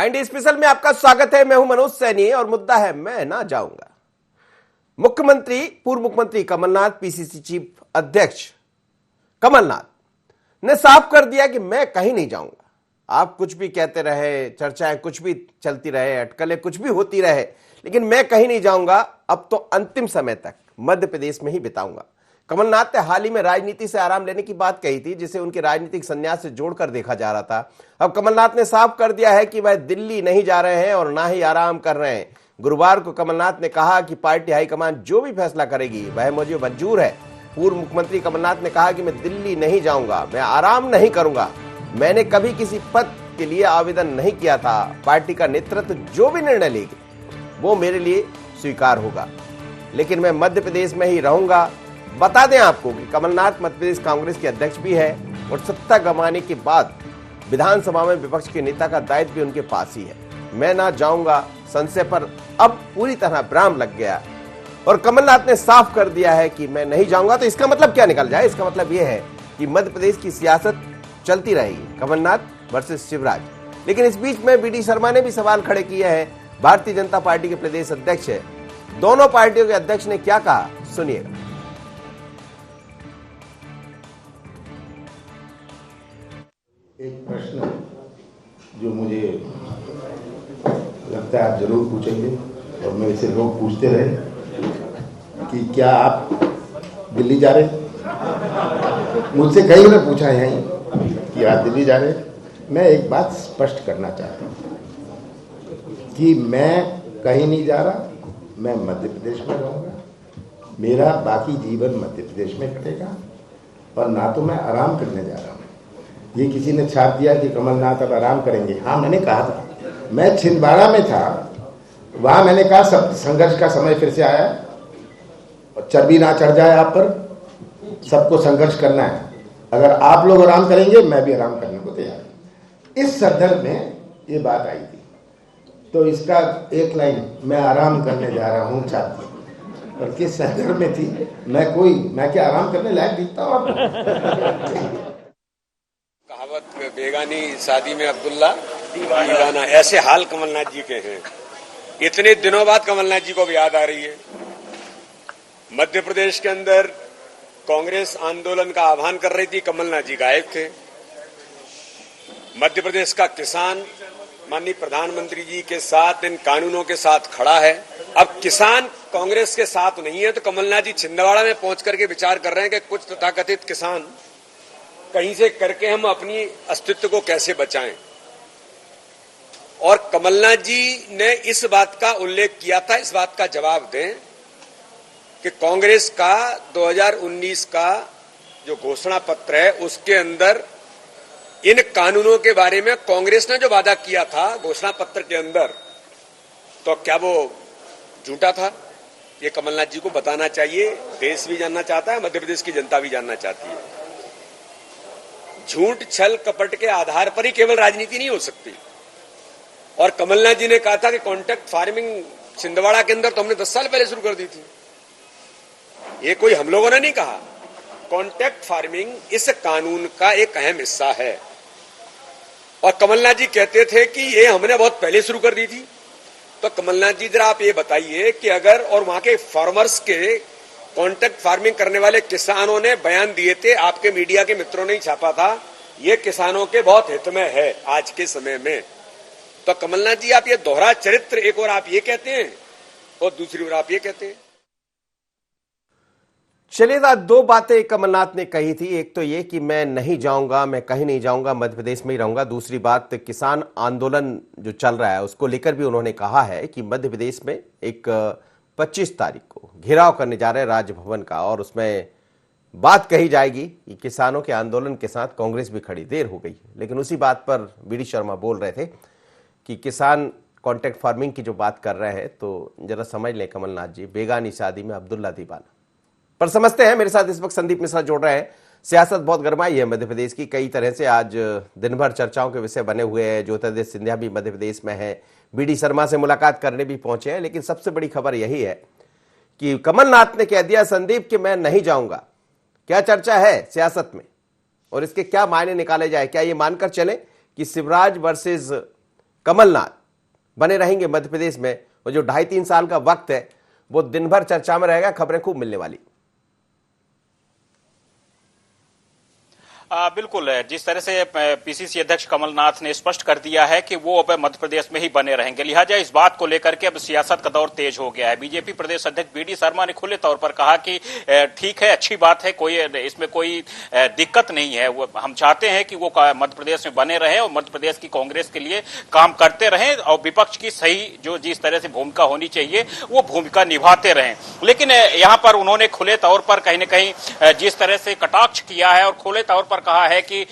India special में आपका स्वागत है। मैं हूं मनोज सैनी और मुद्दा है मैं ना जाऊंगा। पूर्व मुख्यमंत्री कमलनाथ, पीसीसी चीफ अध्यक्ष कमलनाथ ने साफ कर दिया कि मैं कहीं नहीं जाऊंगा। आप कुछ भी कहते रहे, चर्चाएं कुछ भी चलती रहे, अटकलें कुछ भी होती रहे, लेकिन मैं कहीं नहीं जाऊंगा। अब तो अंतिम समय तक मध्य प्रदेश में ही बिताऊंगा। कमलनाथ ने हाल ही में राजनीति से आराम लेने की बात कही थी, जिसे उनके राजनीतिक संन्यास से जोड़कर देखा जा रहा था। अब कमलनाथ ने साफ कर दिया है कि वह दिल्ली नहीं जा रहे हैं और ना ही आराम कर रहे हैं। गुरुवार को कमलनाथ ने कहा कि पार्टी हाईकमान जो भी फैसला करेगी वह मुझे मंजूर है। पूर्व मुख्यमंत्री कमलनाथ ने कहा कि मैं दिल्ली नहीं जाऊंगा, मैं आराम नहीं करूंगा। मैंने कभी किसी पद के लिए आवेदन नहीं किया था। पार्टी का नेतृत्व जो भी निर्णय लेगी वो मेरे लिए स्वीकार होगा, लेकिन मैं मध्य प्रदेश में ही रहूंगा। बता दें आपको कि कमलनाथ मध्य प्रदेश कांग्रेस के अध्यक्ष भी है और सत्ता गंवाने के बाद विधानसभा में विपक्ष के नेता का दायित्व भी उनके पास ही है। मैं ना जाऊंगा संशय पर अब पूरी तरह विराम लग गया और कमलनाथ ने साफ कर दिया है कि मैं नहीं जाऊंगा। तो इसका मतलब क्या निकल जाए? इसका मतलब यह है कि मध्य प्रदेश की सियासत चलती रहेगी, कमलनाथ वर्सेस शिवराज। लेकिन इस बीच में बीडी शर्मा ने भी सवाल खड़े किए हैं। भारतीय जनता पार्टी के प्रदेश अध्यक्ष है। दोनों पार्टियों के अध्यक्ष ने क्या कहा, सुनिएगा। एक प्रश्न जो मुझे लगता है आप जरूर पूछेंगे और मेरे से लोग पूछते रहे कि क्या आप दिल्ली जा रहे? मुझसे कई ने पूछा है कि आप दिल्ली जा रहे। मैं एक बात स्पष्ट करना चाहता हूँ कि मैं कहीं नहीं जा रहा। मैं मध्य प्रदेश में रहूँगा। मेरा बाकी जीवन मध्य प्रदेश में कटेगा और ना तो मैं आराम करने जा रहा हूँ। ये किसी ने छाप दिया कि कमलनाथ अब आराम करेंगे। हाँ, मैंने कहा था, मैं छिंदवाड़ा में था, वहाँ मैंने कहा सब संघर्ष का समय फिर से आया और चर्बी ना चढ़ जाए आप पर, सबको संघर्ष करना है। अगर आप लोग आराम करेंगे मैं भी आराम करने को तैयार हूँ। इस संदर्भ में ये बात आई थी। तो इसका एक लाइन, मैं आराम करने जा रहा हूँ छात्र, और किस संदर्भ में थी? मैं क्या आराम करने लायक दिखता हूँ आपको? कहावत बेगानी शादी में अब्दुल्ला दीवाना, ऐसे हाल कमलनाथ जी के हैं। इतने दिनों बाद कमलनाथ जी को भी याद आ रही है। मध्य प्रदेश के अंदर कांग्रेस आंदोलन का आह्वान कर रही थी, कमलनाथ जी गायब थे। मध्य प्रदेश का किसान माननीय प्रधानमंत्री जी के साथ इन कानूनों के साथ खड़ा है। अब किसान कांग्रेस के साथ नहीं है तो कमलनाथ जी छिंदवाड़ा में पहुंच करके विचार कर रहे हैं कि कुछ तथाकथित किसान कहीं से करके हम अपनी अस्तित्व को कैसे बचाएं। और कमलनाथ जी ने इस बात का उल्लेख किया था, इस बात का जवाब दें कि कांग्रेस का 2019 का जो घोषणा पत्र है उसके अंदर इन कानूनों के बारे में कांग्रेस ने जो वादा किया था घोषणा पत्र के अंदर, तो क्या वो झूठा था? ये कमलनाथ जी को बताना चाहिए। देश भी जानना चाहता है, मध्य प्रदेश की जनता भी जानना चाहती है। झूठ, छल, कपट के आधार पर ही केवल राजनीति नहीं हो सकती। और कमलनाथ जी ने कहा था कि कॉन्ट्रैक्ट फार्मिंग छिंदवाड़ा के अंदर तो हमने 10 साल पहले शुरू कर दी थी। ये कोई हम लोगों ने नहीं कहा। कॉन्ट्रैक्ट फार्मिंग इस कानून का एक अहम हिस्सा है और कमलनाथ जी कहते थे कि ये हमने बहुत पहले शुरू कर दी थी। तो कमलनाथ जी जरा आप ये बताइए कि अगर, और वहां के फार्मर्स के, कॉन्ट्रैक्ट फार्मिंग करने वाले किसानों ने बयान दिए थे, आपके मीडिया के मित्रों ने ही छापा था, ये किसानों के बहुत हित में है आज के समय में। तो कमलनाथ जी आप ये दोहरा चरित्र, एक और आप ये कहते हैं और दूसरी ओर आप ये कहते हैं। चलिए, दो बातें कमलनाथ ने कही थी। एक तो ये कि मैं नहीं जाऊंगा, मैं कहीं नहीं जाऊंगा, मध्य प्रदेश में ही रहूंगा। दूसरी बात, किसान आंदोलन जो चल रहा है उसको लेकर भी उन्होंने कहा है कि मध्य प्रदेश में एक 25 तारीख को घेराव करने जा रहे हैं राजभवन का और उसमें बात कही जाएगी कि किसानों के आंदोलन के साथ कांग्रेस भी खड़ी। देर हो गई, लेकिन उसी बात पर बीडी शर्मा बोल रहे थे कि किसान कॉन्ट्रैक्ट फार्मिंग की जो बात कर रहे हैं, तो जरा समझ लें कमलनाथ जी, बेगानी शादी में अब्दुल्ला दीवाना। पर समझते हैं, मेरे साथ इस वक्त संदीप मिश्रा जोड़ रहे हैं। सियासत बहुत गरमाई है मध्य प्रदेश की, कई तरह से आज दिन भर चर्चाओं के विषय बने हुए हैं। ज्योतिरादित्य सिंधिया भी मध्य प्रदेश में है, बीडी शर्मा से मुलाकात करने भी पहुंचे हैं। लेकिन सबसे बड़ी खबर यही है कि कमलनाथ ने कह दिया संदीप कि मैं नहीं जाऊंगा। क्या चर्चा है सियासत में और इसके क्या मायने निकाले जाए? क्या ये मानकर चले कि शिवराज वर्सेस कमलनाथ बने रहेंगे मध्य प्रदेश में, और जो 2.5-3 साल का वक्त है वो दिन भर चर्चा में रहेगा, खबरें खूब मिलने वाली। बिल्कुल, जिस तरह से पीसीसी अध्यक्ष कमलनाथ ने स्पष्ट कर दिया है कि वो अब मध्य प्रदेश में ही बने रहेंगे, लिहाजा इस बात को लेकर के अब सियासत का दौर तेज हो गया है। बीजेपी प्रदेश अध्यक्ष बीडी शर्मा ने खुले तौर पर कहा कि ठीक है, अच्छी बात है, कोई इसमें कोई दिक्कत नहीं है, वो हम चाहते हैं कि वो मध्य प्रदेश में बने रहें और मध्य प्रदेश की कांग्रेस के लिए काम करते रहें और विपक्ष की सही जो जिस तरह से भूमिका होनी चाहिए वो भूमिका निभाते रहें। लेकिन यहाँ पर उन्होंने खुले तौर पर कहीं न कहीं जिस तरह से कटाक्ष किया है और खुले तौर पर कहा है कि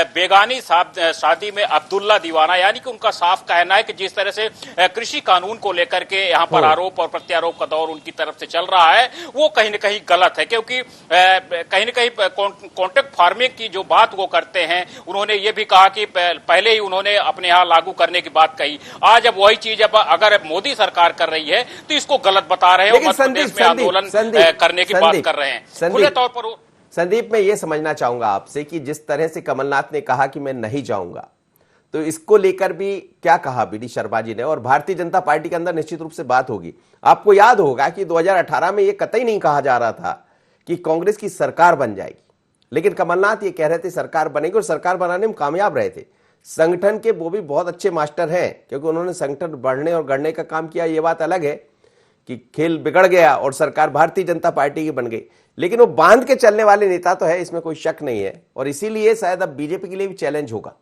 बेगानी शादी में अब्दुल्ला दीवाना, यानी कि उनका साफ कहना है कि जिस तरह से कृषि कानून को लेकर के यहाँ पर आरोप और प्रत्यारोप का दौर उनकी तरफ से चल रहा है वो कहीं न कहीं गलत है, क्योंकि कहीं न कहीं कॉन्ट्रैक्ट फार्मिंग की जो बात वो करते हैं, उन्होंने ये भी कहा कि पहले ही उन्होंने अपने यहाँ लागू करने की बात कही। आज अब वही चीज अब अगर मोदी सरकार कर रही है तो इसको गलत बता रहे हैं, मध्य प्रदेश में आंदोलन करने की बात कर रहे हैं खुले तौर पर। संदीप, मैं ये समझना चाहूंगा आपसे कि जिस तरह से कमलनाथ ने कहा कि मैं नहीं जाऊंगा, तो इसको लेकर भी क्या कहा बीडी शर्मा जी ने, और भारतीय जनता पार्टी के अंदर निश्चित रूप से बात होगी। आपको याद होगा कि 2018 में ये कतई नहीं कहा जा रहा था कि कांग्रेस की सरकार बन जाएगी, लेकिन कमलनाथ ये कह रहे थे सरकार बनेगी, और सरकार बनाने में कामयाब रहे थे। संगठन के वो भी बहुत अच्छे मास्टर हैं, क्योंकि उन्होंने संगठन बढ़ने और गढ़ने का काम किया। ये बात अलग है कि खेल बिगड़ गया और सरकार भारतीय जनता पार्टी की बन गई, लेकिन वो बांध के चलने वाले नेता तो है, इसमें कोई शक नहीं है, और इसीलिए शायद अब बीजेपी के लिए भी चैलेंज होगा।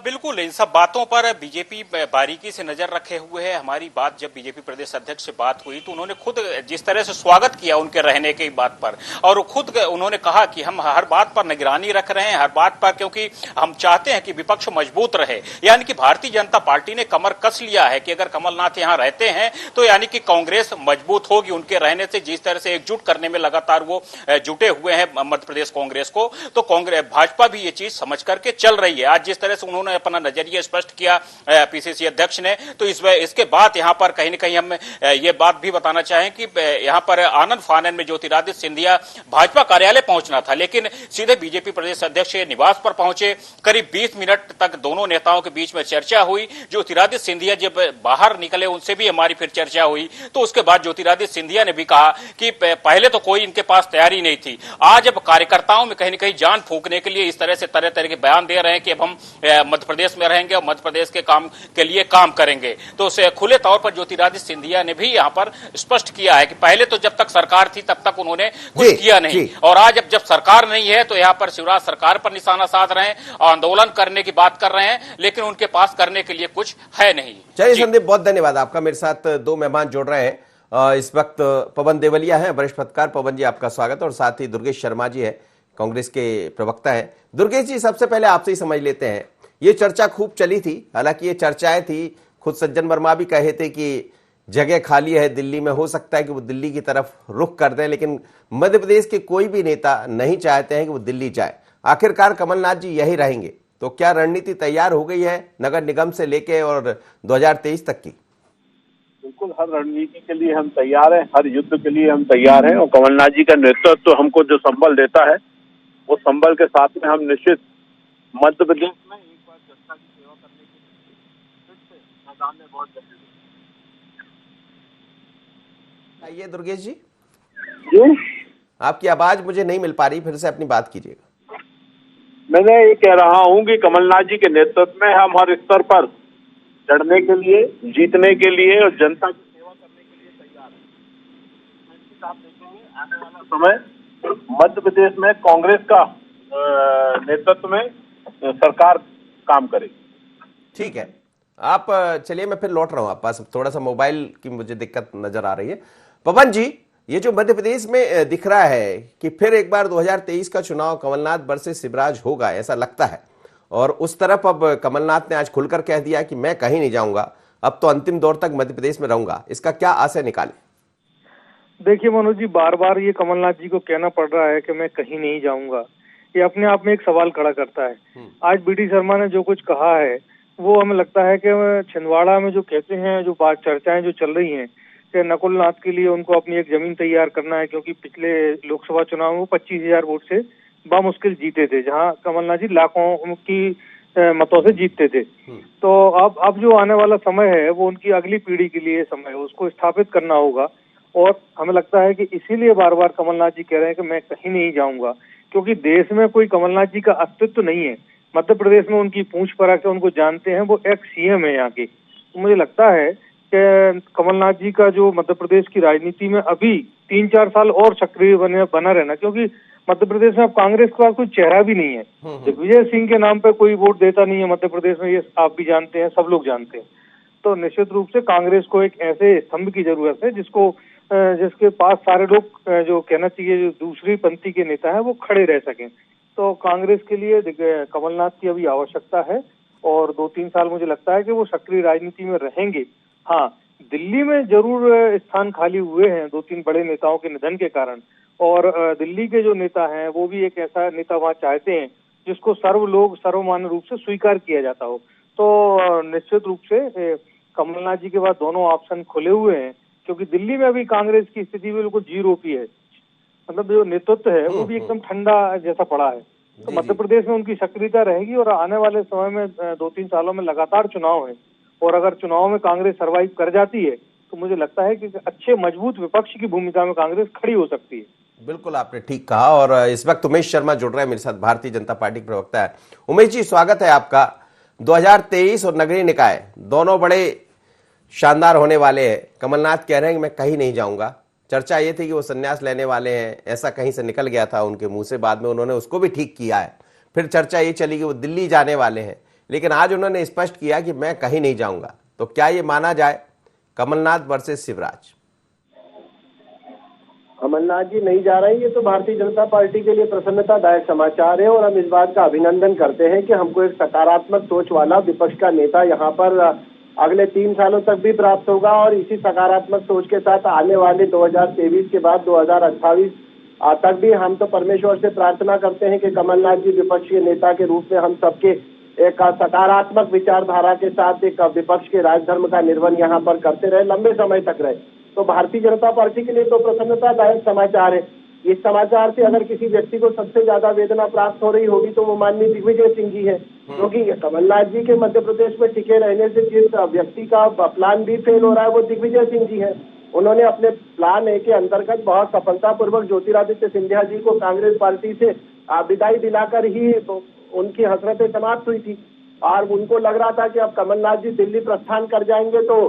बिल्कुल, इन सब बातों पर बीजेपी बारीकी से नजर रखे हुए है। हमारी बात जब बीजेपी प्रदेश अध्यक्ष से बात हुई तो उन्होंने खुद जिस तरह से स्वागत किया उनके रहने की बात पर, और खुद उन्होंने कहा कि हम हर बात पर निगरानी रख रहे हैं, हर बात पर, क्योंकि हम चाहते हैं कि विपक्ष मजबूत रहे। यानी कि भारतीय जनता पार्टी ने कमर कस लिया है कि अगर कमलनाथ यहाँ रहते हैं तो यानी कि कांग्रेस मजबूत होगी उनके रहने से। जिस तरह से एकजुट करने में लगातार वो जुटे हुए हैं मध्य प्रदेश कांग्रेस को, तो कांग्रेस भाजपा भी ये चीज समझ करके चल रही है। आज जिस तरह से उन्होंने अपना नजरिया स्पष्ट किया पीसीसी अध्यक्ष ने, तो इसके बाद यहां पर कहीं न कहीं हम ये बात भी बताना चाहें कि यहां पर आनंद फानन में ज्योतिरादित्य सिंधिया भाजपा कार्यालय पहुंचना था, लेकिन सीधे बीजेपी प्रदेश अध्यक्ष के निवास पर पहुंचे। करीब 20 मिनट तक दोनों नेताओं के बीच में चर्चा हुई। ज्योतिरादित्य सिंधिया जब बाहर निकले उनसे भी हमारी फिर चर्चा हुई, तो उसके बाद ज्योतिरादित्य सिंधिया ने भी कहा कि पहले तो कोई इनके पास तैयारी नहीं थी, आज अब कार्यकर्ताओं में कहीं न कहीं जान फूंकने के लिए इस तरह से तरह तरह के बयान दे रहे हैं कि अब हम मध्य प्रदेश में रहेंगे और मध्य प्रदेश के काम के लिए काम करेंगे। तो उसे खुले तौर पर ज्योतिरादित्य सिंधिया ने भी यहां पर स्पष्ट किया है कि पहले तो जब तक सरकार थी तब तक उन्होंने कुछ किया नहीं, और आज अब जब सरकार नहीं है तो यहां पर शिवराज सरकार पर निशाना साध रहे हैं, आंदोलन करने की बात कर रहे हैं, लेकिन उनके पास करने के लिए कुछ है नहीं। चलिए संदीप, बहुत धन्यवाद आपका। मेरे साथ दो मेहमान जुड़ रहे हैं इस वक्त। पवन देवलिया हैं, वरिष्ठ पत्रकार। पवन जी, आपका स्वागत, और साथ ही दुर्गेश शर्मा जी है, कांग्रेस के प्रवक्ता हैं। दुर्गेश जी, सबसे पहले आपसे ही समझ लेते हैं, ये चर्चा खूब चली थी, हालांकि ये चर्चाएं थी, खुद सज्जन वर्मा भी कहे थे कि जगह खाली है दिल्ली में, हो सकता है कि वो दिल्ली की तरफ रुख कर दें, लेकिन मध्य प्रदेश के कोई भी नेता नहीं चाहते हैं कि वो दिल्ली जाए। आखिरकार कमलनाथ जी यही रहेंगे, तो क्या रणनीति तैयार हो गई है नगर निगम से लेके और 2023 तक की? बिल्कुल, हर रणनीति के लिए हम तैयार हैं, हर युद्ध के लिए हम तैयार हैं, और कमलनाथ जी का नेतृत्व तो हमको जो संबल देता है, वो संबल के साथ में हम निश्चित मध्य प्रदेश में एक बार जनता की सेवा करने के लिए फिर से मैदान में बहुत जल्दी। आइए दुर्गेश जी, आपकी आवाज मुझे नहीं मिल पा रही, फिर से अपनी बात कीजिएगा। मैंने ये कह रहा हूँ कि कमलनाथ जी के नेतृत्व में हम हर स्तर पर लड़ने के लिए, जीतने के लिए और जनता की सेवा करने के लिए तैयार हैं। आप देखेंगे आने वाला समय मध्य प्रदेश में कांग्रेस का नेतृत्व में सरकार काम करेगी। ठीक है, आप चलिए, मैं फिर लौट रहा हूं आप पास, थोड़ा सा मोबाइल की मुझे दिक्कत नजर आ रही है। पवन जी, ये जो मध्य प्रदेश में दिख रहा है कि फिर एक बार 2023 का चुनाव कमलनाथ वर्सेस शिवराज होगा, ऐसा लगता है, और उस तरफ अब कमलनाथ ने आज खुलकर कह दिया कि मैं कहीं नहीं जाऊंगा, अब तो अंतिम दौर तक मध्य प्रदेश में रहूंगा। इसका क्या आशय निकाले? देखिए मनोज जी, बार बार ये कमलनाथ जी को कहना पड़ रहा है कि मैं कहीं नहीं जाऊंगा, ये अपने आप में एक सवाल खड़ा करता है। आज बीडी शर्मा ने जो कुछ कहा है वो हमें लगता है कि छिंदवाड़ा में जो कहते हैं, जो बात चर्चाएं जो चल रही हैं कि नकुल नाथ के लिए उनको अपनी एक जमीन तैयार करना है, क्योंकि पिछले लोकसभा चुनाव में वो 25,000 वोट से बामुश्किल जीते थे, जहां कमलनाथ जी लाखों की मतों से जीतते थे। तो अब जो आने वाला समय है वो उनकी अगली पीढ़ी के लिए समय है, उसको स्थापित करना होगा। और हमें लगता है कि इसीलिए बार बार कमलनाथ जी कह रहे हैं कि मैं कहीं नहीं जाऊंगा, क्योंकि देश में कोई कमलनाथ जी का अस्तित्व नहीं है। मध्य प्रदेश में उनकी पूंछ पर आके उनको जानते हैं, वो एक्स सीएम है यहाँ के। तो मुझे लगता है कि कमलनाथ जी का जो मध्य प्रदेश की राजनीति में अभी 3-4 साल और सक्रिय बना रहना, क्योंकि मध्य प्रदेश में अब कांग्रेस के पास कोई चेहरा भी नहीं है। दिग्विजय सिंह के नाम पे कोई वोट देता नहीं है मध्य प्रदेश में, ये आप भी जानते हैं, सब लोग जानते हैं। तो निश्चित रूप से कांग्रेस को एक ऐसे स्तंभ की जरूरत है जिसके पास सारे लोग, जो कहना चाहिए, जो दूसरी पंक्ति के नेता हैं वो खड़े रह सकें। तो कांग्रेस के लिए कमलनाथ की अभी आवश्यकता है, और 2-3 साल मुझे लगता है कि वो सक्रिय राजनीति में रहेंगे। हाँ, दिल्ली में जरूर स्थान खाली हुए हैं 2-3 बड़े नेताओं के निधन के कारण, और दिल्ली के जो नेता हैं वो भी एक ऐसा नेता वहाँ चाहते हैं जिसको सर्वमान्य रूप से स्वीकार किया जाता हो। तो निश्चित रूप से कमलनाथ जी के बाद दोनों ऑप्शन खुले हुए हैं, क्योंकि दिल्ली में अभी कांग्रेस की स्थिति बिल्कुल जीरो की है। मतलब जो नेतृत्व है वो भी एकदम ठंडा जैसा पड़ा है। तो मध्य प्रदेश में उनकी सक्रियता रहेगी, और आने वाले समय में 2-3 सालों में लगातार चुनाव है, और अगर चुनाव में कांग्रेस सर्वाइव कर जाती है तो मुझे लगता है कि अच्छे मजबूत विपक्ष की भूमिका में कांग्रेस खड़ी हो सकती है। बिल्कुल आपने ठीक कहा। और इस वक्त उमेश शर्मा जुड़ रहे हैं मेरे साथ, भारतीय जनता पार्टी के प्रवक्ता है। उमेश जी, स्वागत है आपका। 2023 और नगरीय निकाय दोनों बड़े शानदार होने वाले हैं। कमलनाथ कह रहे हैं कि मैं कहीं नहीं जाऊंगा। चर्चा ये थी कि वो संन्यास लेने वाले हैं, ऐसा कहीं से निकल गया था उनके मुंह से, बाद में उन्होंने उसको भी ठीक किया है। फिर चर्चा ये चली कि वो दिल्ली जाने वाले हैं, लेकिन आज उन्होंने स्पष्ट किया कि मैं कहीं नहीं जाऊंगा। तो क्या ये माना जाए कमलनाथ वर्सेस शिवराज? कमलनाथ जी नहीं जा रहे हैं, ये तो भारतीय जनता पार्टी के लिए प्रसन्नतादायक समाचार है, और हम इस बात का अभिनंदन करते हैं कि हमको एक सकारात्मक सोच वाला विपक्ष का नेता यहाँ पर अगले 3 सालों तक भी प्राप्त होगा। और इसी सकारात्मक सोच के साथ आने वाले 2023 के बाद 2028 तक भी हम तो परमेश्वर से प्रार्थना करते हैं कि कमलनाथ जी विपक्ष के नेता के रूप में हम सबके एक सकारात्मक विचारधारा के साथ एक विपक्ष के राजधर्म का निर्वहन यहाँ पर करते रहे, लंबे समय तक रहे। तो भारतीय जनता पार्टी के लिए तो प्रसन्नतादायक समाचार है। इस समाचार से अगर किसी व्यक्ति को सबसे ज्यादा वेदना प्राप्त हो रही होगी तो वो माननीय दिग्विजय सिंह जी है, क्योंकि कमलनाथ जी के मध्य प्रदेश में टिके रहने से जिस व्यक्ति का प्लान भी फेल हो रहा है वो दिग्विजय सिंह जी है। उन्होंने अपने प्लान ए के अंतर्गत बहुत सफलतापूर्वक ज्योतिरादित्य सिंधिया जी को कांग्रेस पार्टी से विदाई दिलाकर ही उनकी हसरतें समाप्त हुई थी, और उनको लग रहा था कि अब कमलनाथ जी दिल्ली प्रस्थान कर जाएंगे तो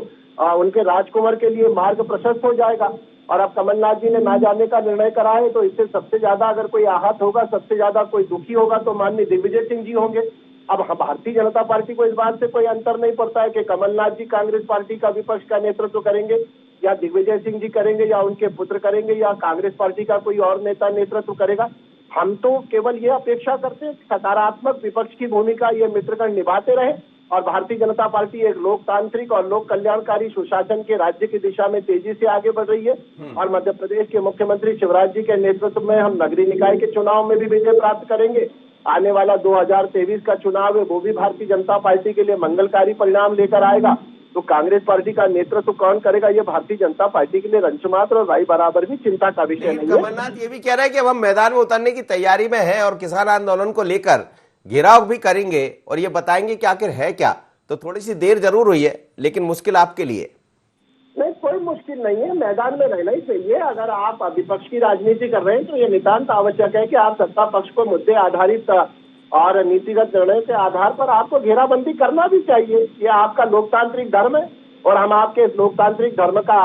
उनके राजकुमार के लिए मार्ग प्रशस्त हो जाएगा। और अब कमलनाथ जी ने ना जाने का निर्णय करा है, तो इससे सबसे ज्यादा अगर कोई आहत होगा, सबसे ज्यादा कोई दुखी होगा तो माननीय दिग्विजय सिंह जी होंगे। अब भारतीय जनता पार्टी को इस बात से कोई अंतर नहीं पड़ता है कि कमलनाथ जी कांग्रेस पार्टी का विपक्ष का नेतृत्व करेंगे या दिग्विजय सिंह जी करेंगे या उनके पुत्र करेंगे या कांग्रेस पार्टी का कोई और नेता नेतृत्व करेगा। हम तो केवल ये अपेक्षा करते हैं सकारात्मक विपक्ष की भूमिका ये मित्रगण निभाते रहे, और भारतीय जनता पार्टी एक लोकतांत्रिक और लोक कल्याणकारी सुशासन के राज्य की दिशा में तेजी से आगे बढ़ रही है। और मध्य प्रदेश के मुख्यमंत्री शिवराज जी के नेतृत्व में हम नगरीय निकाय के चुनाव में भी विजय प्राप्त करेंगे। आने वाला 2023 का चुनाव है वो भी भारतीय जनता पार्टी के लिए मंगलकारी परिणाम लेकर आएगा। तो कांग्रेस पार्टी का नेतृत्व कौन करेगा ये भारतीय जनता पार्टी के लिए रंचमात्र और राई बराबर भी चिंता का विषय नहीं है। कमलनाथ ये भी कह रहे हैं कि अब हम मैदान में उतरने की तैयारी में हैं और किसान आंदोलन को लेकर घेराव भी करेंगे और ये बताएंगे कि आखिर है क्या। तो थोड़ी सी देर जरूर हुई है, लेकिन मुश्किल आपके लिए नहीं, कोई मुश्किल नहीं है, मैदान में रहना ही चाहिए। अगर आप विपक्ष की राजनीति कर रहे हैं तो ये नितांत आवश्यक है कि आप सत्ता पक्ष को मुद्दे आधारित और नीतिगत निर्णय के आधार पर आपको घेराबंदी करना भी चाहिए। ये आपका लोकतांत्रिक धर्म है और हम आपके इस लोकतांत्रिक धर्म का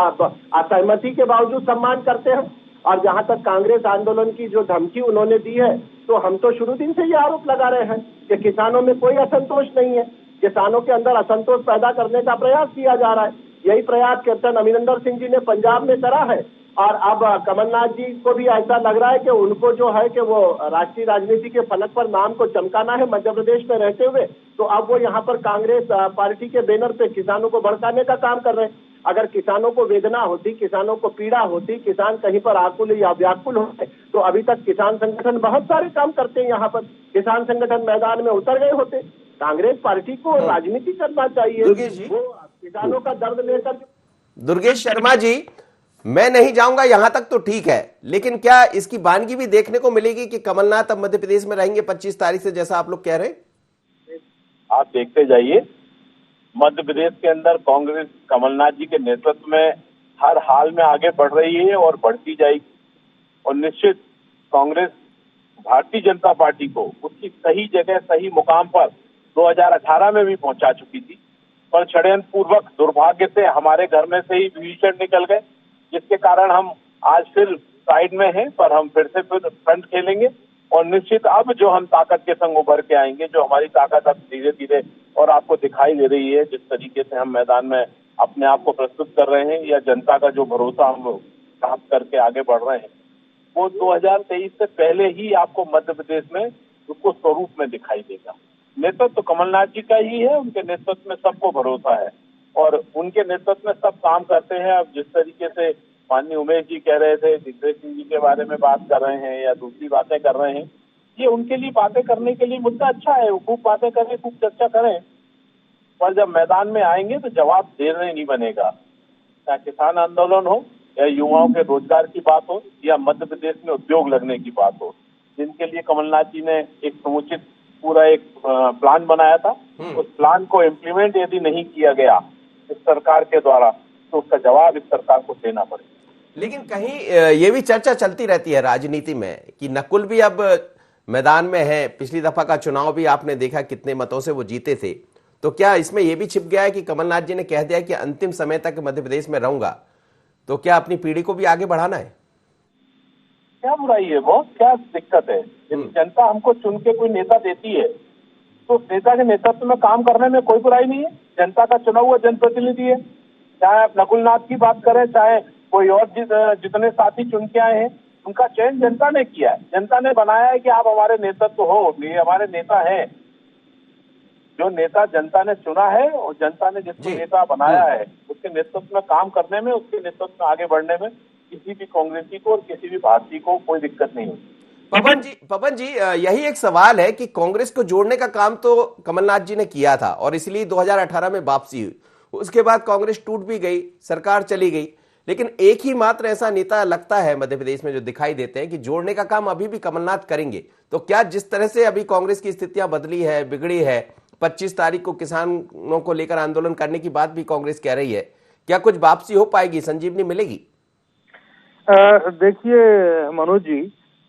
असहमति के बावजूद सम्मान करते हैं। और जहां तक कांग्रेस आंदोलन की जो धमकी उन्होंने दी है, तो हम तो शुरू दिन से ये आरोप लगा रहे हैं कि किसानों में कोई असंतोष नहीं है, किसानों के अंदर असंतोष पैदा करने का प्रयास किया जा रहा है। यही प्रयास कैप्टन अमरिंदर सिंह जी ने पंजाब में करा है, और अब कमलनाथ जी को भी ऐसा लग रहा है कि उनको जो है कि वो राष्ट्रीय राजनीति के फलक पर नाम को चमकाना है मध्य प्रदेश में रहते हुए। तो अब वो यहाँ पर कांग्रेस पार्टी के बैनर पे किसानों को भड़काने का काम कर रहे हैं। अगर किसानों को वेदना होती, किसानों को पीड़ा होती, किसान कहीं पर आकुल या व्याकुल होते, तो अभी तक किसान संगठन बहुत सारे काम करते हैं। यहाँ पर किसान संगठन मैदान में उतर गए होते। कांग्रेस पार्टी को राजनीति करना चाहिए, वो किसानों का दर्द लेकर। दुर्गेश शर्मा जी, मैं नहीं जाऊंगा यहां तक तो ठीक है, लेकिन क्या इसकी वानगी भी देखने को मिलेगी कि कमलनाथ अब मध्य प्रदेश में रहेंगे 25 तारीख से, जैसा आप लोग कह रहे हैं? आप देखते जाइए, मध्य प्रदेश के अंदर कांग्रेस कमलनाथ जी के नेतृत्व में हर हाल में आगे बढ़ रही है और बढ़ती जाएगी। और निश्चित कांग्रेस भारतीय जनता पार्टी को उसकी सही जगह सही मुकाम पर 2018 में भी पहुंचा चुकी थी, पर षड्यंत्र पूर्वक दुर्भाग्य से हमारे घर में से ही विभीषण निकल गए, जिसके कारण हम आज फिर साइड में हैं, पर हम फिर से फ्रंट खेलेंगे। और निश्चित अब जो हम ताकत के संग उभर के आएंगे, जो हमारी ताकत अब धीरे धीरे और आपको दिखाई दे रही है, जिस तरीके से हम मैदान में अपने आप को प्रस्तुत कर रहे हैं या जनता का जो भरोसा हम प्राप्त करके आगे बढ़ रहे हैं, वो 2023 से पहले ही आपको मध्य प्रदेश में उसको स्वरूप में दिखाई देगा। नेतृत्व तो कमलनाथ जी का ही है, उनके नेतृत्व में सबको भरोसा है और उनके नेतृत्व में सब काम करते हैं। अब जिस तरीके से माननीय उमेश जी कह रहे थे, दिग्विजय सिंह जी के बारे में बात कर रहे हैं या दूसरी बातें कर रहे हैं, ये उनके लिए बातें करने के लिए मुद्दा अच्छा है, वो खूब बातें करें, खूब चर्चा करें, पर जब मैदान में आएंगे तो जवाब देने नहीं बनेगा। चाहे किसान आंदोलन हो या युवाओं के रोजगार की बात हो या मध्य प्रदेश में उद्योग लगने की बात हो, जिनके लिए कमलनाथ जी ने एक समुचित पूरा एक प्लान बनाया था, उस प्लान को इम्प्लीमेंट यदि नहीं किया गया इस सरकार के द्वारा, तो उसका जवाब इस सरकार को देना पड़ेगा। लेकिन कहीं ये भी चर्चा चलती रहती है राजनीति में कि नकुल भी अब मैदान में है, पिछली दफा का चुनाव भी आपने देखा कितने मतों से वो जीते थे, तो क्या इसमें यह भी छिप गया है कि कमलनाथ जी ने कह दिया कि अंतिम समय तक मध्य प्रदेश में रहूंगा, तो क्या अपनी पीढ़ी को भी आगे बढ़ाना है? क्या बुराई है, बहुत क्या दिक्कत है? यदि जनता हमको चुन के कोई नेता देती है तो उस नेता के नेतृत्व में काम करने में कोई बुराई नहीं है। जनता का चुना हुआ जनप्रतिनिधि है, चाहे आप नकुलनाथ की बात करें, चाहे कोई और जितने साथी चुन के आए हैं, उनका चयन जनता ने किया है, जनता ने बनाया है कि आप हमारे नेतृत्व हो, ये हमारे नेता हैं। जो नेता जनता ने चुना है और जनता ने जिसको नेता बनाया है, उसके नेतृत्व में काम करने में, उसके नेतृत्व में आगे बढ़ने में किसी भी कांग्रेसी को और किसी भी भारतीय को कोई दिक्कत नहीं होती। पवन जी, यही एक सवाल है कि कांग्रेस को जोड़ने का काम तो कमलनाथ जी ने किया था और इसलिए 2018 में वापसी हुई, उसके बाद कांग्रेस टूट भी गई, सरकार चली गई, लेकिन एक ही मात्र ऐसा नेता लगता है मध्य प्रदेश में जो दिखाई देते हैं कि जोड़ने का काम अभी भी कमलनाथ करेंगे। तो क्या जिस तरह से अभी कांग्रेस की स्थितियां बदली है, बिगड़ी है, 25 तारीख को किसानों को लेकर आंदोलन करने की बात भी कांग्रेस कह रही है, क्या कुछ वापसी हो पाएगी, संजीवनी मिलेगी? देखिए मनोज जी,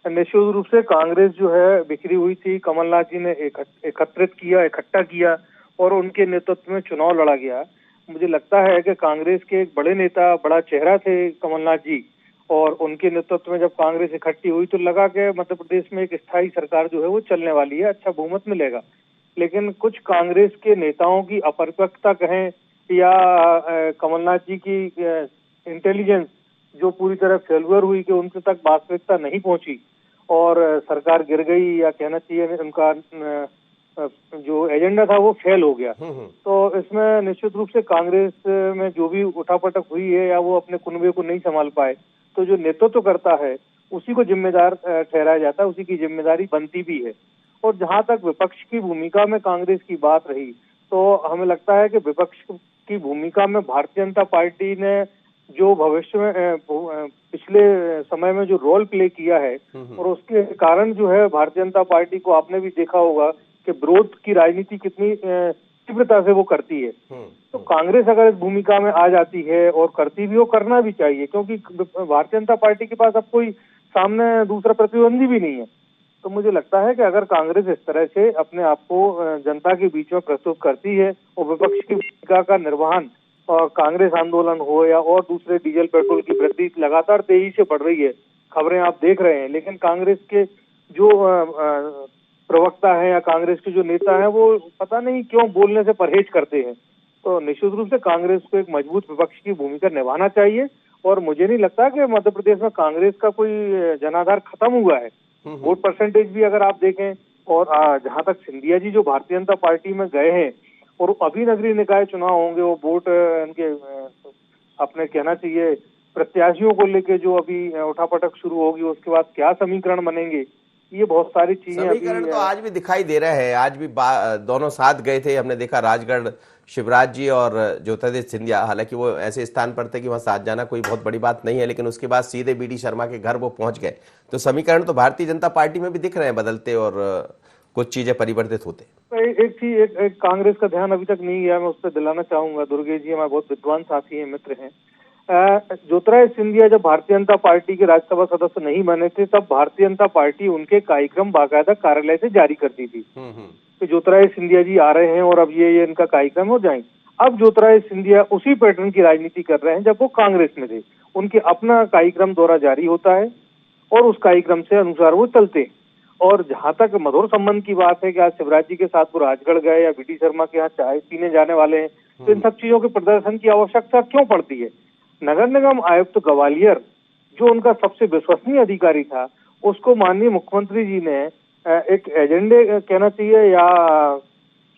निश्चित रूप से कांग्रेस जो है बिखरी हुई थी, कमलनाथ जी ने एकत्रित किया, इकट्ठा किया और उनके नेतृत्व में चुनाव लड़ा गया। मुझे लगता है कि कांग्रेस के एक बड़े नेता, बड़ा चेहरा थे कमलनाथ जी, और उनके नेतृत्व में जब कांग्रेस इकट्ठी हुई तो लगा कि मध्य प्रदेश में एक स्थायी सरकार जो है वो चलने वाली है, अच्छा बहुमत मिलेगा। लेकिन कुछ कांग्रेस के नेताओं की अपरिपक्वता कहें या कमलनाथ जी की इंटेलिजेंस जो पूरी तरह फेल्यूर हुई कि उनसे तक वास्तविकता नहीं पहुंची और सरकार गिर गई, या कहना चाहिए उनका जो एजेंडा था वो फेल हो गया। तो इसमें निश्चित रूप से कांग्रेस में जो भी उठापटक हुई है या वो अपने कुनबे को नहीं संभाल पाए, तो जो नेतृत्व करता है उसी को जिम्मेदार ठहराया जाता है, उसी की जिम्मेदारी बनती भी है। और जहां तक विपक्ष की भूमिका में कांग्रेस की बात रही, तो हमें लगता है कि विपक्ष की भूमिका में भारतीय जनता पार्टी ने जो भविष्य में पिछले समय में जो रोल प्ले किया है और उसके कारण जो है भारतीय जनता पार्टी को आपने भी देखा होगा कि विरोध की राजनीति कितनी तीव्रता से वो करती है। तो कांग्रेस अगर इस भूमिका में आ जाती है और करती भी हो, करना भी चाहिए, क्योंकि भारतीय जनता पार्टी के पास अब कोई सामने दूसरा प्रतिद्वंदी भी नहीं है। तो मुझे लगता है कि अगर कांग्रेस इस तरह से अपने आप को जनता के बीच में प्रस्तुत करती है और विपक्ष की भूमिका का निर्वहन, और कांग्रेस आंदोलन हो या और दूसरे डीजल पेट्रोल की वृद्धि लगातार तेजी से बढ़ रही है, खबरें आप देख रहे हैं, लेकिन कांग्रेस के जो प्रवक्ता है या कांग्रेस के जो नेता हैं वो पता नहीं क्यों बोलने से परहेज करते हैं। तो निश्चित रूप से कांग्रेस को एक मजबूत विपक्ष की भूमिका निभाना चाहिए और मुझे नहीं लगता कि मध्य प्रदेश में कांग्रेस का कोई जनाधार खत्म हुआ है। वोट परसेंटेज भी अगर आप देखें, और जहां तक सिंधिया जी जो भारतीय जनता पार्टी में गए हैं और अभी नगरीय निकाय चुनाव होंगे, वो वोट उनके अपने कहना चाहिए प्रत्याशियों को लेके जो अभी उठापटक शुरू होगी, उसके बाद क्या समीकरण बनेंगे, ये बहुत सारी चीजें समीकरण तो आज भी दिखाई दे रहे हैं। आज भी दोनों साथ गए थे, हमने देखा राजगढ़ शिवराज जी और ज्योतिरादित्य सिंधिया। हालांकि वो ऐसे स्थान पर थे कि वहां साथ जाना कोई बहुत बड़ी बात नहीं है, लेकिन उसके बाद सीधे बीडी शर्मा के घर वो पहुंच गए। तो समीकरण तो भारतीय जनता पार्टी में भी दिख रहे हैं बदलते और कुछ चीजें परिवर्तित होते। एक चीज एक कांग्रेस का ध्यान अभी तक नहीं गया, मैं उस पर दिलाना चाहूंगा। दुर्गेश जी हमारे बहुत विद्वान साथी हैं, मित्र हैं। ज्योतिरादित्य सिंधिया जब भारतीय जनता पार्टी के राज्यसभा सदस्य नहीं बने थे, तब भारतीय जनता पार्टी उनके कार्यक्रम बाकायदा कार्यालय से जारी करती थी कि ज्योतिरादित्य सिंधिया जी आ रहे हैं और अब ये इनका कार्यक्रम हो जाएंगे। अब ज्योतिरादित्य सिंधिया उसी पैटर्न की राजनीति कर रहे हैं जब वो कांग्रेस में थे। उनके अपना कार्यक्रम दौरा जारी होता है और उस कार्यक्रम से अनुसार वो चलते हैं। और जहां तक मधुर संबंध की बात है कि आज शिवराज जी के साथ वो राजगढ़ गए या बीडी शर्मा के यहाँ चाय पीने जाने वाले हैं, तो इन सब चीजों के प्रदर्शन की आवश्यकता क्यों पड़ती है? नगर निगम आयुक्त ग्वालियर जो उनका सबसे विश्वसनीय अधिकारी था, उसको माननीय मुख्यमंत्री जी ने एक एजेंडे कहना चाहिए या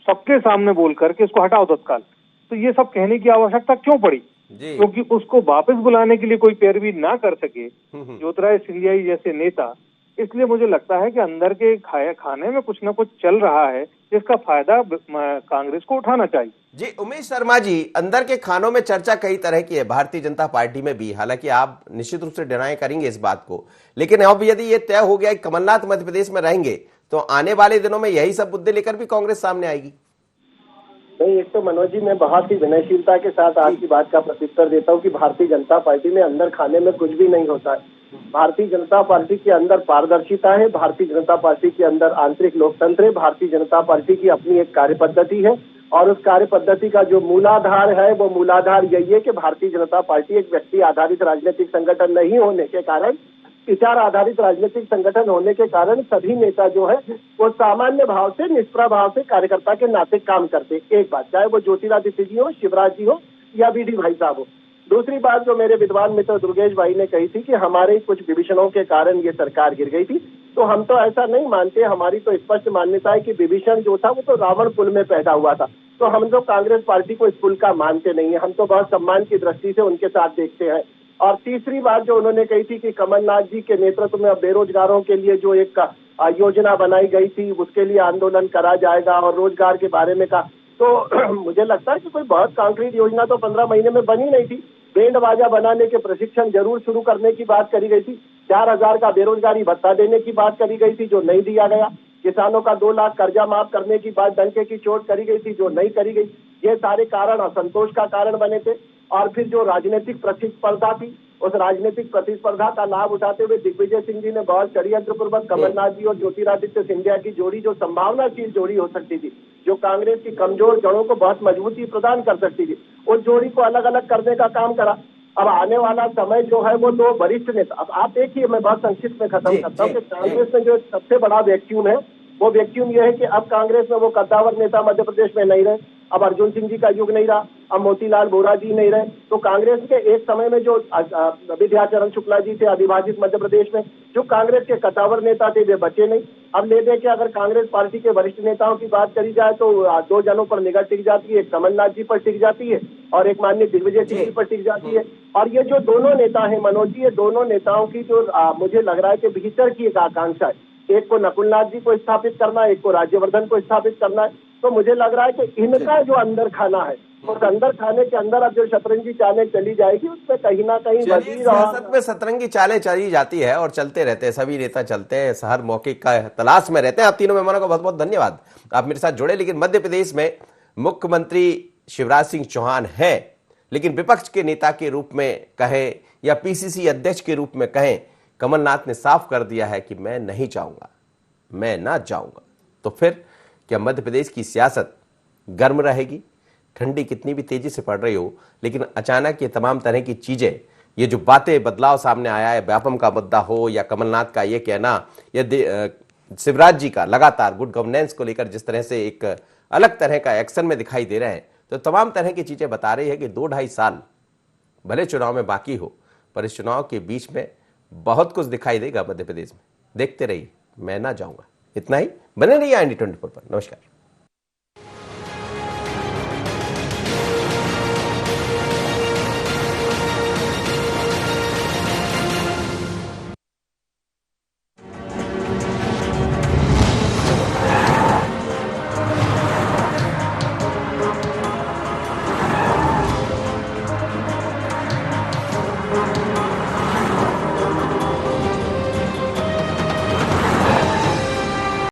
सबके सामने बोल करके इसको हटाओ तत्काल। तो ये सब कहने की आवश्यकता क्यों पड़ी? क्योंकि उसको वापस बुलाने के लिए कोई पैरवी ना कर सके ज्योतिरादित्य सिंधिया जी जैसे नेता। इसलिए मुझे लगता है कि अंदर के खाने में कुछ ना कुछ चल रहा है जिसका फायदा कांग्रेस को उठाना चाहिए। जी उमेश शर्मा जी, अंदर के खानों में चर्चा कई तरह की है भारतीय जनता पार्टी में भी। हालांकि आप निश्चित रूप से डिनाई करेंगे इस बात को, लेकिन अब यदि ये तय हो गया कि कमलनाथ मध्य प्रदेश में रहेंगे तो आने वाले दिनों में यही सब मुद्दे लेकर भी कांग्रेस सामने आएगी। नहीं, एक तो मनोज जी मैं बहुत ही विनयशीलता के साथ आपकी बात का प्रत्युत्तर देता हूँ कि भारतीय जनता पार्टी में अंदर खाने में कुछ भी नहीं होता है। भारतीय जनता पार्टी के अंदर पारदर्शिता है, भारतीय जनता पार्टी के अंदर आंतरिक लोकतंत्र है, भारतीय जनता पार्टी की अपनी एक कार्य पद्धति है और उस कार्य पद्धति का जो मूलाधार है वो मूलाधार यही है कि भारतीय जनता पार्टी एक व्यक्ति आधारित राजनीतिक संगठन नहीं होने के कारण, विचार आधारित राजनीतिक संगठन होने के कारण सभी नेता जो है वो सामान्य भाव से, निष्प्रभाव से कार्यकर्ता के नाते काम करते। एक बात, चाहे वो ज्योतिरादित्य जी हो, शिवराज जी हो या बीडी भाई साहब हो। दूसरी बात जो मेरे विद्वान मित्र दुर्गेश भाई ने कही थी कि हमारे कुछ विभीषणों के कारण ये सरकार गिर गई थी, तो हम तो ऐसा नहीं मानते। हमारी तो स्पष्ट मान्यता है कि विभीषण जो था वो तो रावण कुल में पैदा हुआ था। तो हम तो कांग्रेस पार्टी को इस कुल का मानते नहीं है, हम तो बहुत सम्मान की दृष्टि से उनके साथ देखते हैं। और तीसरी बात जो उन्होंने कही थी कि कमलनाथ जी के नेतृत्व में बेरोजगारों के लिए जो एक योजना बनाई गई थी उसके लिए आंदोलन करा जाएगा और रोजगार के बारे में कहा, तो मुझे लगता है कि कोई बहुत कॉन्क्रीट योजना तो 15 महीने में बनी नहीं थी। बैंड बाजा बनाने के प्रशिक्षण जरूर शुरू करने की बात करी गई थी, 4000 का बेरोजगारी भत्ता देने की बात करी गई थी जो नहीं दिया गया, किसानों का 2 लाख कर्जा माफ करने की बात डंके की चोट करी गई थी जो नहीं करी गई। ये सारे कारण असंतोष का कारण बने थे। और फिर जो राजनीतिक प्रतिस्पर्धा थी, उस राजनीतिक प्रतिस्पर्धा का लाभ उठाते हुए दिग्विजय सिंह जी ने बहुत षड्यंत्र पूर्वक कमलनाथ जी और ज्योतिरादित्य सिंधिया की जोड़ी, जो संभावनाशील जोड़ी हो सकती थी, जो कांग्रेस की कमजोर जड़ों को बहुत मजबूती प्रदान कर सकती थी, उस जोड़ी को अलग अलग करने का काम करा। अब आने वाला समय जो है वो तो वरिष्ठ नेता, अब आप देखिए, मैं बहुत संक्षिप्त में खत्म करता हूँ कि कांग्रेस में जो सबसे बड़ा वैक्यूम है वो वैक्यूम ये है कि अब कांग्रेस में वो कद्दावर नेता मध्य प्रदेश में नहीं रहे, अब अर्जुन सिंह जी का युग नहीं रहा, अब मोतीलाल वोरा जी नहीं रहे। तो कांग्रेस के एक समय में जो विद्याचरण शुक्ला जी थे अविभाजित मध्य प्रदेश में, जो कांग्रेस के कद्दावर नेता थे वे बचे नहीं। अब ले दे के अगर कांग्रेस पार्टी के वरिष्ठ नेताओं की बात करी जाए तो 2 जनों पर निगाह टिक जाती है, एक कमलनाथ जी पर टिक जाती है और एक माननीय दिग्विजय सिंह जी पर टिक जाती है। और ये जो दोनों नेता है मनोज जी, ये दोनों नेताओं की जो मुझे लग रहा है कि भीतर की एक आकांक्षा है, एक को नकुलनाथ जी को स्थापित करना है, एक को राज्यवर्धन को स्थापित करना है। तो मुझे लग रहा है कि इनका जो अंदर खाना है, उस अंदर खाने के अंदर अब जो शतरंजी चालें चली जाएगी उसमें कहीं ना कहीं सियासत में शतरंगी चालें चली जाती है और चलते रहते हैं, सभी नेता चलते हैं, हर मौके का तलाश में रहते हैं। आप तीनों मेहमानों का बहुत बहुत धन्यवाद, आप मेरे साथ जुड़े। लेकिन मध्य प्रदेश में मुख्यमंत्री शिवराज सिंह चौहान है, लेकिन विपक्ष के नेता के रूप में कहें या पीसीसी अध्यक्ष के रूप में कहें, कमलनाथ ने साफ कर दिया है कि मैं नहीं जाऊंगा, मैं ना जाऊंगा। तो फिर क्या मध्य प्रदेश की सियासत गर्म रहेगी? ठंडी कितनी भी तेजी से पड़ रही हो, लेकिन अचानक ये तमाम तरह की चीजें, ये जो बातें, बदलाव सामने आया है, व्यापम का मुद्दा हो या कमलनाथ का ये कहना या शिवराज जी का लगातार गुड गवर्नेंस को लेकर जिस तरह से एक अलग तरह का एक्शन में दिखाई दे रहे हैं, तो तमाम तरह की चीजें बता रही है कि 2-2.5 साल भले चुनाव में बाकी हो, पर इस चुनाव के बीच में बहुत कुछ दिखाई देगा मध्य प्रदेश में। देखते रहिए, मैं ना जाऊंगा। इतना ही, बने रहिए IND 24 पर। नमस्कार।